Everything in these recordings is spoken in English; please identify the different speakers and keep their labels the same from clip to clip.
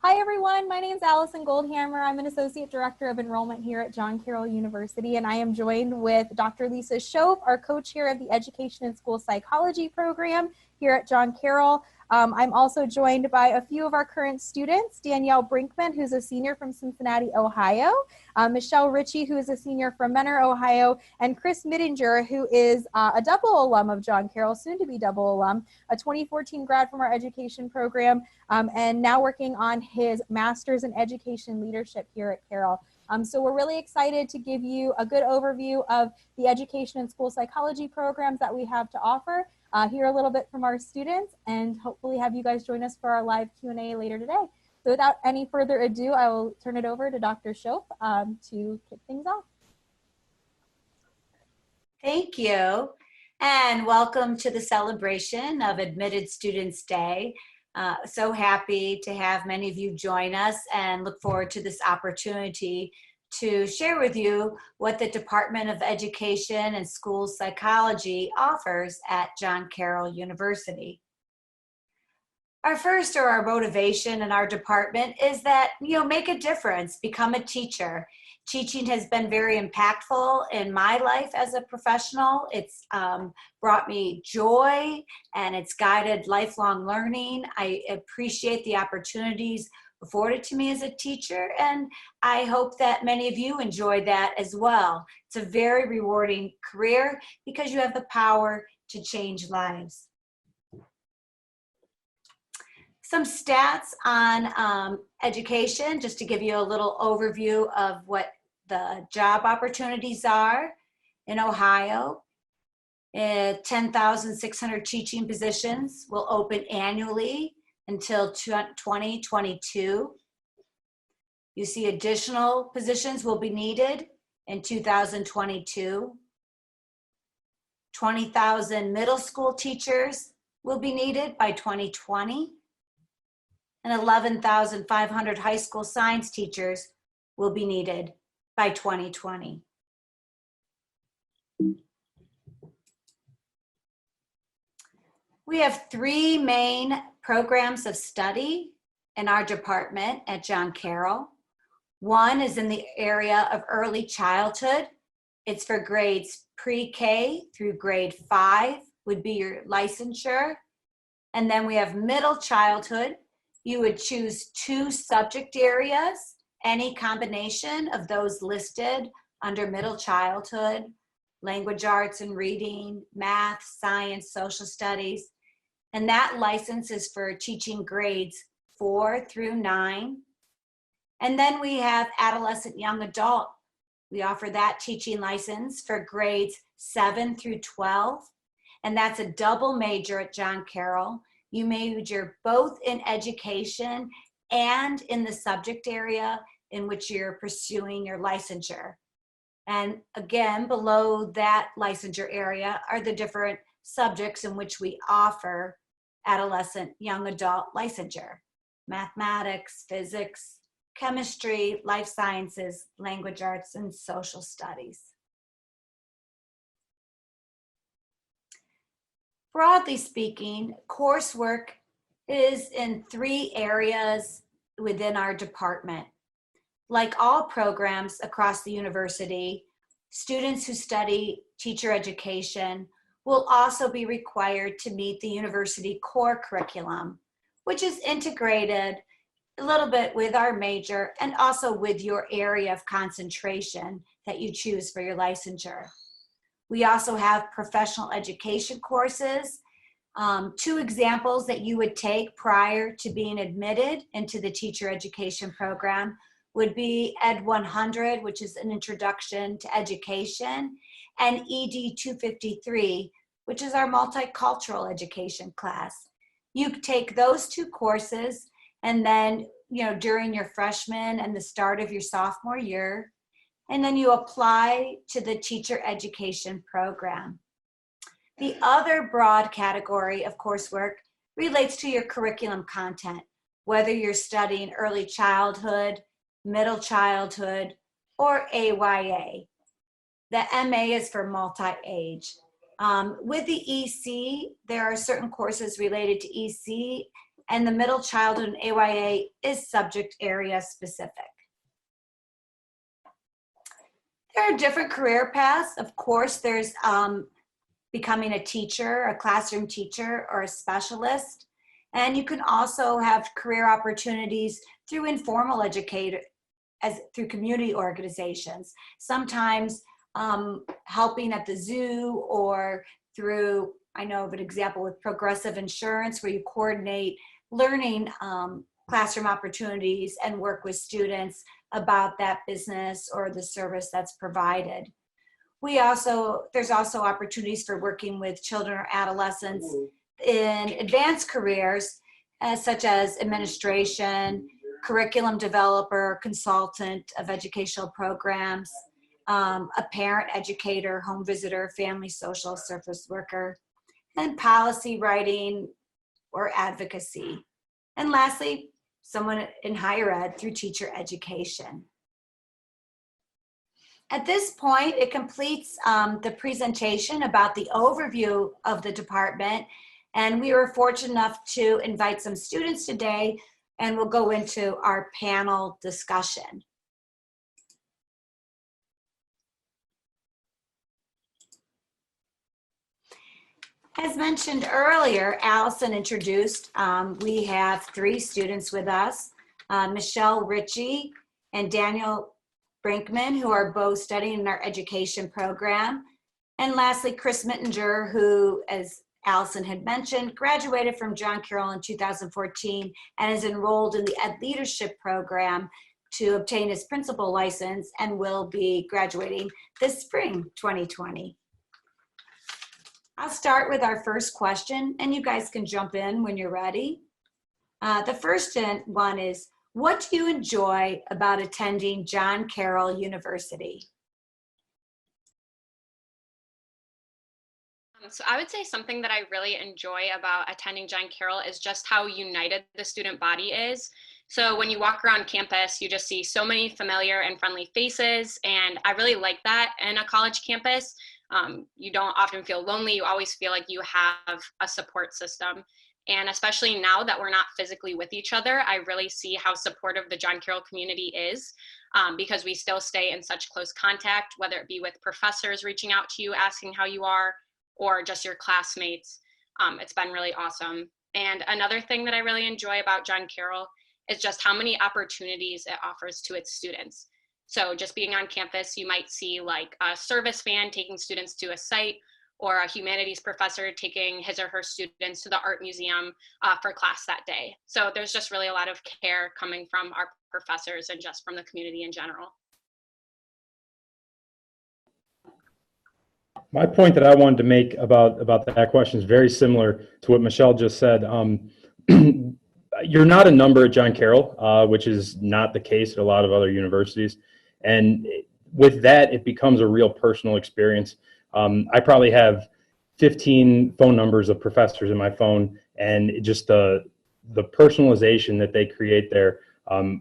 Speaker 1: Hi everyone, my name is Allison Goldhammer. I'm an Associate Director of Enrollment here at John Carroll University, and I am joined with Dr. Lisa Shope, our co-chair of the Education and School Psychology program here at John Carroll. I'm also joined by a few of our current students, Danielle Brinkman, who's a senior from Cincinnati, Ohio, Michelle Ritchie, who is a senior from Mentor, Ohio, and Chris Mittinger, who is a double alum of John Carroll, soon to be double alum, a 2014 grad from our education program, and now working on his master's in education leadership here at Carroll. So we're really excited to give you a good overview of the education and school psychology programs that we have to offer, hear a little bit from our students, and hopefully have you guys join us for our live Q&A later today. So without any further ado, I will turn it over to Dr. Shope to kick things off.
Speaker 2: Thank you, and welcome to the celebration of Admitted Students Day. So happy to have many of you join us and look forward to this opportunity to share with you what the Department of Education and School Psychology offers at John Carroll University. Our motivation in our department is that, make a difference, become a teacher. Teaching has been very impactful in my life as a professional. It's brought me joy and it's guided lifelong learning. I appreciate the opportunities afforded to me as a teacher, and I hope that many of you enjoy that as well. It's a very rewarding career because you have the power to change lives. Some stats on education, just to give you a little overview of what the job opportunities are in Ohio. 10,600 teaching positions will open annually until 2022. You see additional positions will be needed in 2022. 20,000 middle school teachers will be needed by 2020. And 11,500 high school science teachers will be needed by 2020. We have three main programs of study in our department at John Carroll. One is in the area of early childhood. It's for grades pre-K through grade 5 would be your licensure. And then we have middle childhood. You would choose 2 subject areas, any combination of those listed under middle childhood, language arts and reading, math, science, social studies. And that license is for teaching grades 4 through 9. And then we have adolescent young adult. We offer that teaching license for grades 7 through 12. And that's a double major at John Carroll. You major both in education and in the subject area in which you're pursuing your licensure. And again, below that licensure area are the different subjects in which we offer adolescent young adult licensure: mathematics, physics, chemistry, life sciences, language arts, and social studies. Broadly speaking, coursework is in 3 areas within our department. Like all programs across the university, students who study teacher education will also be required to meet the university core curriculum, which is integrated a little bit with our major and also with your area of concentration that you choose for your licensure. We also have professional education courses. 2 examples that you would take prior to being admitted into the teacher education program would be Ed 100, which is an introduction to education, and ED 253, which is our multicultural education class. You take those 2 courses, and then during your freshman and the start of your sophomore year, and then you apply to the teacher education program. The other broad category of coursework relates to your curriculum content, whether you're studying early childhood, middle childhood, or AYA. The MA is for multi-age. With the EC, there are certain courses related to EC and the middle childhood and AYA is subject area specific. There are different career paths. Of course, there's becoming a teacher, a classroom teacher, or a specialist. And you can also have career opportunities through informal educator, through community organizations. Sometimes helping at the zoo, or through, I know of an example with Progressive Insurance, where you coordinate learning classroom opportunities and work with students about that business or the service that's provided. There's also opportunities for working with children or adolescents in advanced careers, such as administration, curriculum developer, consultant of educational programs, a parent educator, home visitor, family social service worker, and policy writing or advocacy. And lastly, someone in higher ed through teacher education. At this point, it completes the presentation about the overview of the department. And we were fortunate enough to invite some students today, and we'll go into our panel discussion. As mentioned earlier, Allison introduced, we have 3 students with us, Michelle Ritchie and Daniel Brinkman, who are both studying in our education program. And lastly, Chris Mittinger, who, as Allison had mentioned, graduated from John Carroll in 2014 and is enrolled in the Ed Leadership Program to obtain his principal license, and will be graduating this spring 2020. I'll start with our first question, and you guys can jump in when you're ready. The first one is, what do you enjoy about attending John Carroll University?
Speaker 3: So I would say something that I really enjoy about attending John Carroll is just how united the student body is. So when you walk around campus, you just see so many familiar and friendly faces, and I really like that in a college campus. You don't often feel lonely. You always feel like you have a support system. And especially now that we're not physically with each other, I really see how supportive the John Carroll community is, because we still stay in such close contact, whether it be with professors reaching out to you, asking how you are, or just your classmates. It's been really awesome. And another thing that I really enjoy about John Carroll is just how many opportunities it offers to its students. So just being on campus, you might see like a service van taking students to a site, or a humanities professor taking his or her students to the art museum for class that day. So there's just really a lot of care coming from our professors and just from the community in general.
Speaker 4: My point that I wanted to make about that question is very similar to what Michelle just said. You're not a number at John Carroll, which is not the case at a lot of other universities. And with that, it becomes a real personal experience. I probably have 15 phone numbers of professors in my phone, and just the personalization that they create there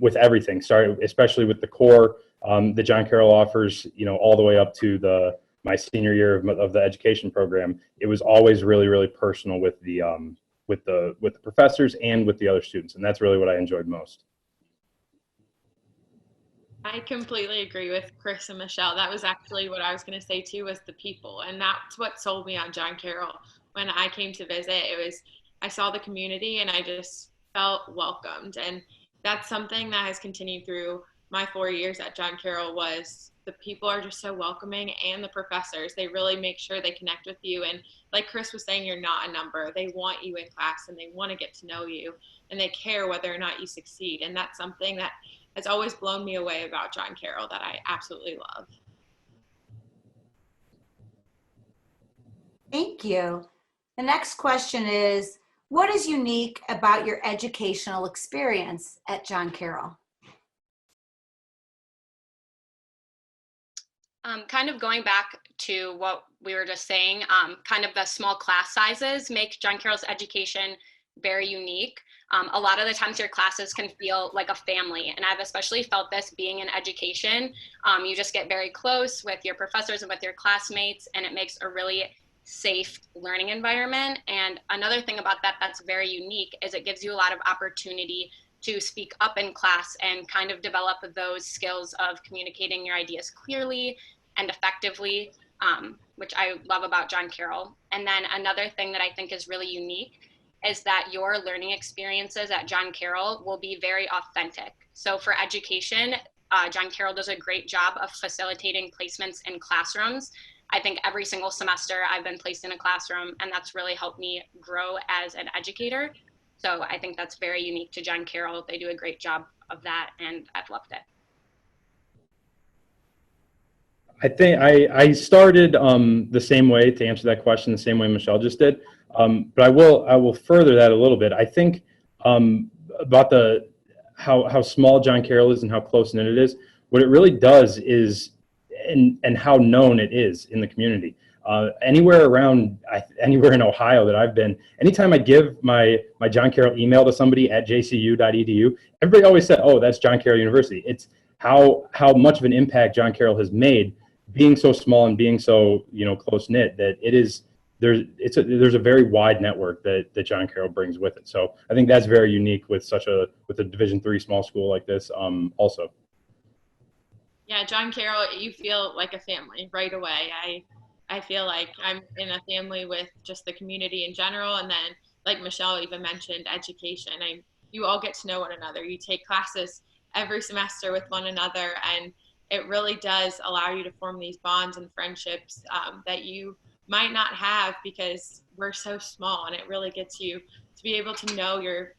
Speaker 4: with everything, especially with the core that John Carroll offers, all the way up to my senior year of the education program. It was always really, really personal with the professors and with the other students, and that's really what I enjoyed most.
Speaker 5: I completely agree with Chris and Michelle. That was actually what I was going to say too, was the people. And that's what sold me on John Carroll. When I came to visit, I saw the community and I just felt welcomed. And that's something that has continued through my 4 years at John Carroll. Was the people are just so welcoming, and the professors, they really make sure they connect with you. And like Chris was saying, you're not a number. They want you in class and they want to get to know you, and they care whether or not you succeed. And that's something that has always blown me away about John Carroll that I absolutely love.
Speaker 2: Thank you. The next question is, what is unique about your educational experience at John Carroll?
Speaker 3: Kind of going back to what we were just saying, kind of the small class sizes make John Carroll's education very unique. A lot of the times your classes can feel like a family, and I've especially felt this being in education. You just get very close with your professors and with your classmates, and it makes a really safe learning environment. And another thing about that that's very unique is it gives you a lot of opportunity to speak up in class and kind of develop those skills of communicating your ideas clearly and effectively, which I love about John Carroll. And then another thing that I think is really unique is that your learning experiences at John Carroll will be very authentic. So for education, John Carroll does a great job of facilitating placements in classrooms. I think every single semester I've been placed in a classroom, and that's really helped me grow as an educator. So I think that's very unique to John Carroll. They do a great job of that, and I've loved it.
Speaker 4: I think I started the same way to answer that question, the same way Michelle just did. But I will further that a little bit. I think about how small John Carroll is and how close knit it is. What it really does is, and how known it is in the community. Anywhere in Ohio that I've been, anytime I give my John Carroll email to somebody at jcu.edu, everybody always said, "Oh, that's John Carroll University." It's how much of an impact John Carroll has made, being so small and being so close knit, that there's a very wide network that John Carroll brings with it. So I think that's very unique with a Division III small school like this. Also.
Speaker 5: Yeah, John Carroll, you feel like a family right away. I feel like I'm in a family with just the community in general, and then, like Michelle even mentioned, education. You all get to know one another. You take classes every semester with one another, and it really does allow you to form these bonds and friendships that you might not have because we're so small, and it really gets you to be able to know your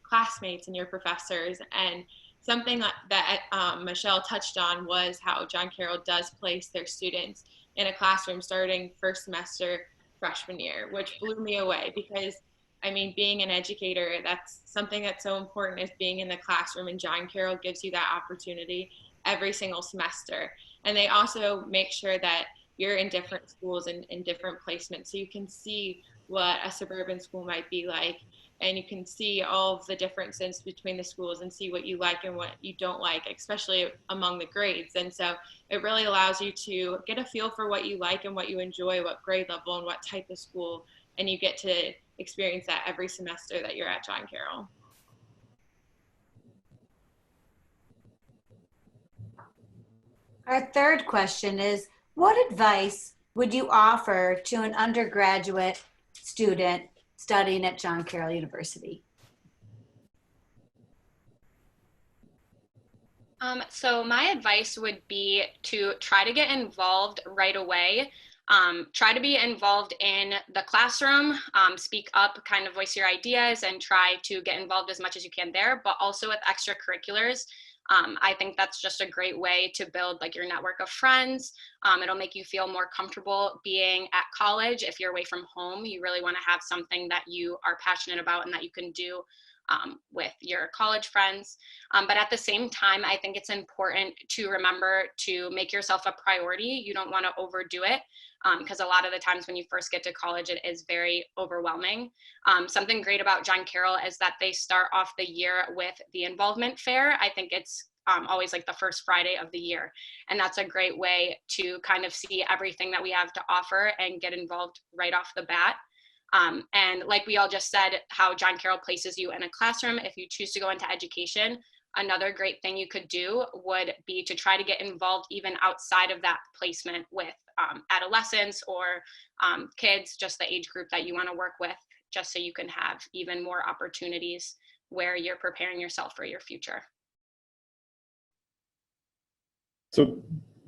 Speaker 5: classmates and your professors. And something that Michelle touched on was how John Carroll does place their students in a classroom starting first semester freshman year, which blew me away because, I mean, being an educator, that's something that's so important, is being in the classroom, and John Carroll gives you that opportunity every single semester. And they also make sure that you're in different schools and in different placements, so you can see what a suburban school might be like, and you can see all of the differences between the schools and see what you like and what you don't like, especially among the grades. And so it really allows you to get a feel for what you like and what you enjoy, what grade level and what type of school, and you get to experience that every semester that you're at John Carroll.
Speaker 2: Our third question is, what advice would you offer to an undergraduate student studying at John Carroll University?
Speaker 3: So my advice would be to try to get involved right away. Try to be involved in the classroom, speak up, kind of voice your ideas, and try to get involved as much as you can there, but also with extracurriculars. I think that's just a great way to build like your network of friends. It'll make you feel more comfortable being at college. If you're away from home, you really want to have something that you are passionate about and that you can do with your college friends. But at the same time, I think it's important to remember to make yourself a priority. You don't want to overdo it because a lot of the times when you first get to college, it is very overwhelming. Something great about John Carroll is that they start off the year with the involvement fair. I think it's always like the first Friday of the year. And that's a great way to kind of see everything that we have to offer and get involved right off the bat. And like we all just said, how John Carroll places you in a classroom. If you choose to go into education, another great thing you could do would be to try to get involved even outside of that placement with adolescents or kids, just the age group that you want to work with, just so you can have even more opportunities where you're preparing yourself for your future.
Speaker 4: So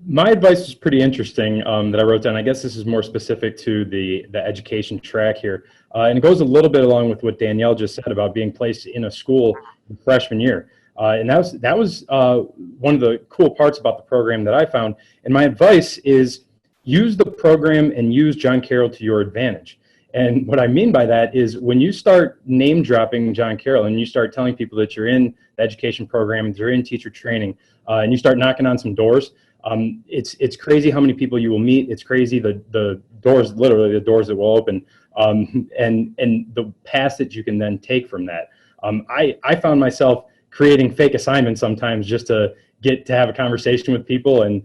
Speaker 4: my advice is pretty interesting that I wrote down. I guess this is more specific to the education track here. And it goes a little bit along with what Danielle just said about being placed in a school in freshman year. And that was one of the cool parts about the program that I found. And my advice is use the program and use John Carroll to your advantage. And what I mean by that is when you start name dropping John Carroll and you start telling people that you're in the education program, you're in teacher training, and you start knocking on some doors, it's crazy how many people you will meet. It's crazy the doors, literally the doors that will open, and the path that you can then take from that. I found myself creating fake assignments sometimes just to get to have a conversation with people and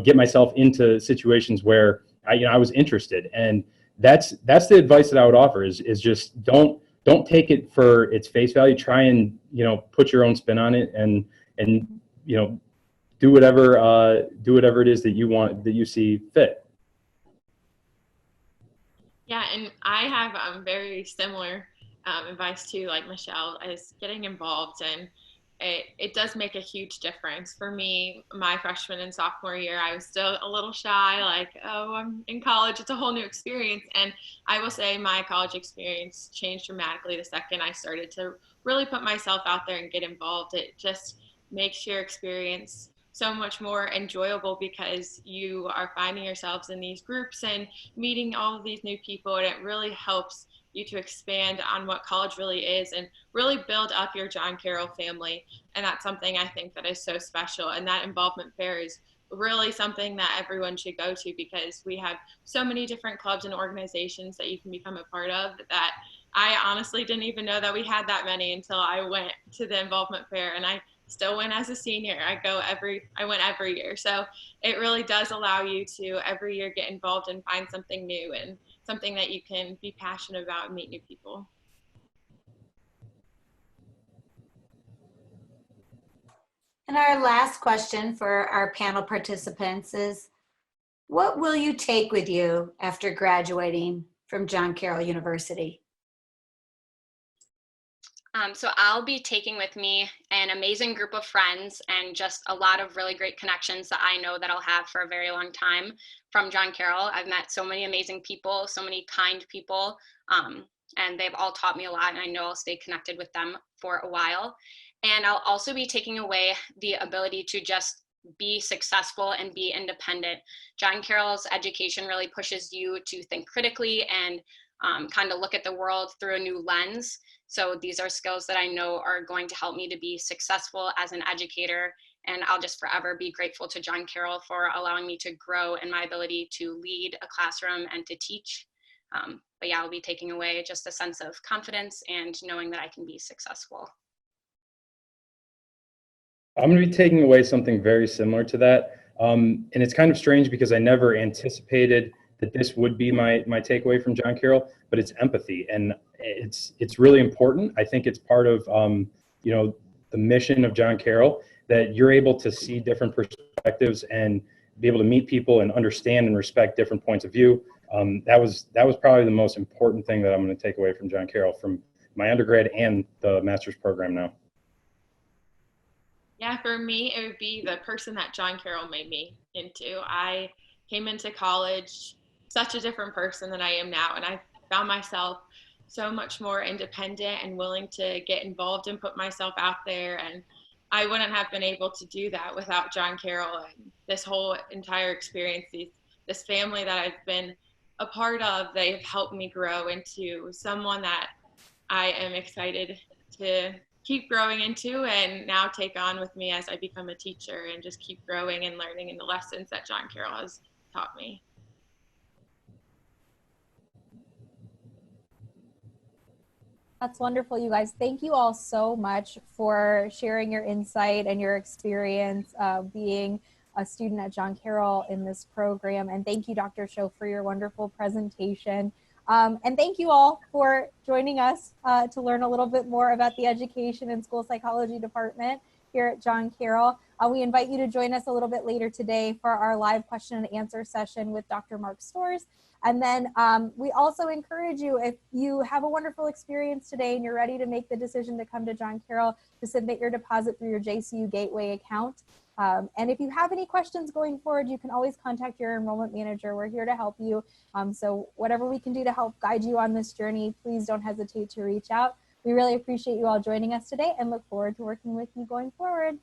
Speaker 4: get myself into situations where I was interested. And that's the advice that I would offer is just don't take it for its face value. Try and, put your own spin on it, and do whatever it is that you want, that you see fit.
Speaker 5: Yeah, and I have very similar advice too, like Michelle, is getting involved, and it does make a huge difference. For me, my freshman and sophomore year, I was still a little shy, like, oh, I'm in college, it's a whole new experience. And I will say my college experience changed dramatically the second I started to really put myself out there and get involved. It just makes your experience so much more enjoyable because you are finding yourselves in these groups and meeting all of these new people, and it really helps you to expand on what college really is and really build up your John Carroll family. And that's something I think that is so special. And that involvement fair is really something that everyone should go to, because we have so many different clubs and organizations that you can become a part of that I honestly didn't even know that we had that many until I went to the involvement fair. And I still went as a senior. I went every year. So it really does allow you to every year get involved and find something new and something that you can be passionate about and meet new people.
Speaker 2: And our last question for our panel participants is, what will you take with you after graduating from John Carroll University?
Speaker 3: So I'll be taking with me an amazing group of friends and just a lot of really great connections that I know that I'll have for a very long time from John Carroll. I've met so many amazing people, so many kind people, and they've all taught me a lot, and I know I'll stay connected with them for a while. And I'll also be taking away the ability to just be successful and be independent. John Carroll's education really pushes you to think critically and kind of look at the world through a new lens. So these are skills that I know are going to help me to be successful as an educator. And I'll just forever be grateful to John Carroll for allowing me to grow in my ability to lead a classroom and to teach. But yeah, I'll be taking away just a sense of confidence and knowing that I can be successful.
Speaker 4: I'm going to be taking away something very similar to that. And it's kind of strange because I never anticipated that this would be my takeaway from John Carroll, but it's empathy. And it's really important. I think it's part of, the mission of John Carroll, that you're able to see different perspectives and be able to meet people and understand and respect different points of view. That was probably the most important thing that I'm going to take away from John Carroll, from my undergrad and the master's program now.
Speaker 5: Yeah, for me, it would be the person that John Carroll made me into. I came into college such a different person than I am now, and I found myself so much more independent and willing to get involved and put myself out there. And I wouldn't have been able to do that without John Carroll and this whole entire experience. This family that I've been a part of, they've helped me grow into someone that I am excited to keep growing into and now take on with me as I become a teacher, and just keep growing and learning in the lessons that John Carroll has taught me.
Speaker 1: That's wonderful, you guys. Thank you all so much for sharing your insight and your experience of being a student at John Carroll in this program. And thank you, Dr. Show, for your wonderful presentation. And thank you all for joining us to learn a little bit more about the Education and School Psychology Department here at John Carroll. We invite you to join us a little bit later today for our live question and answer session with Dr. Mark Storrs. And then we also encourage you, if you have a wonderful experience today and you're ready to make the decision to come to John Carroll, to submit your deposit through your JCU Gateway account. And if you have any questions going forward, you can always contact your enrollment manager. We're here to help you. So whatever we can do to help guide you on this journey, please don't hesitate to reach out. We really appreciate you all joining us today and look forward to working with you going forward.